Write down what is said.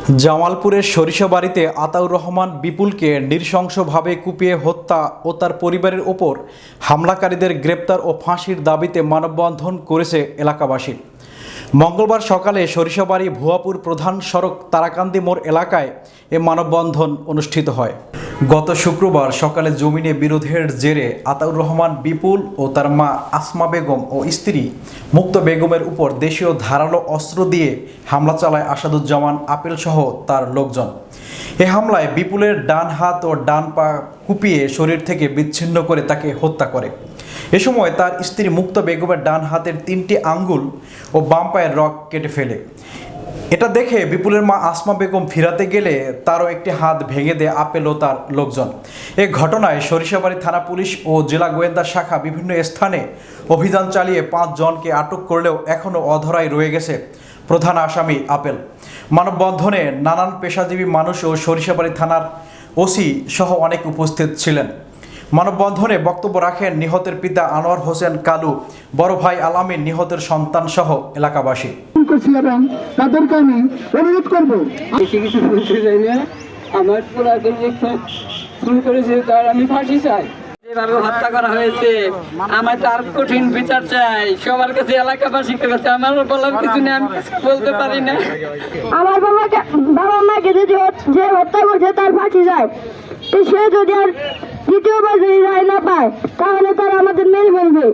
জামালপুরের সরিষাবাড়িতে আতাউর রহমান বিপুলকে নৃশংসভাবে কুপিয়ে হত্যা ও তার পরিবারের ওপর হামলাকারীদের গ্রেপ্তার ও ফাঁসির দাবিতে মানববন্ধন করেছে এলাকাবাসী। মঙ্গলবার সকালে সরিষাবাড়ি ভুয়াপুর প্রধান সড়ক তারাকান্দি মোড় এলাকায় এ মানববন্ধন অনুষ্ঠিত হয়। গত শুক্রবার সকালে জমিনে বিরোধের জেরে আতাউর রহমান বিপুল ও তার মা আসমা বেগম ও স্ত্রী মুক্ত বেগমের উপর দেশীয় ধারালো অস্ত্র দিয়ে হামলা চালায় আসাদুজ্জামান আপেল সহ তার লোকজন। এ হামলায় বিপুলের ডান হাত ও ডান পা কুপিয়ে শরীর থেকে বিচ্ছিন্ন করে তাকে হত্যা করে। এ সময় তার স্ত্রী মুক্ত বেগমের ডান হাতের 3টি আঙ্গুল ও বাম পায়ের রগ কেটে ফেলে। এটা দেখে বিপুলের মা আসমা বেগম ফিরাতে গেলে তারও একটি হাত ভেঙে দেয় আপেল ও তার লোকজন। এ ঘটনায় সরিষাবাড়ি থানা পুলিশ ও জেলা গোয়েন্দা শাখা বিভিন্ন স্থানে অভিযান চালিয়ে 5 জনকে আটক করলেও এখনও অধরাই রয়ে গেছে প্রধান আসামি আপেল। মানববন্ধনে নানান পেশাজীবী মানুষ ও সরিষাবাড়ি থানার ওসি সহ অনেক উপস্থিত ছিলেন। মানববন্ধনে বক্তব্য রাখেন নিহতের পিতা আনোয়ার হোসেন কালু, বড় ভাই আলামিন, নিহতের সন্তান সহ এলাকাবাসী। তাদেরকে আমি অনুরোধ করবো, কিছু বলতে চাই না। আমার পোলাকে যে খুন করেছে তার আমি ফাঁসি চাই। যেভাবে হত্যা করা হয়েছে আমার তার কঠিন বিচার চাই সবার কাছে, এলাকাবাসীর কাছে। আমার বলার কিছু নেই, আমি কিছু বলতে পারি না। আমার বাবা মাকে যদি যে হত্যা করছে তার ফাঁসি যায়, তো সে যদি আর দ্বিতীয়বার যদি রায় না পায় তাহলে তারা আমাদের মেরে ফেলবে।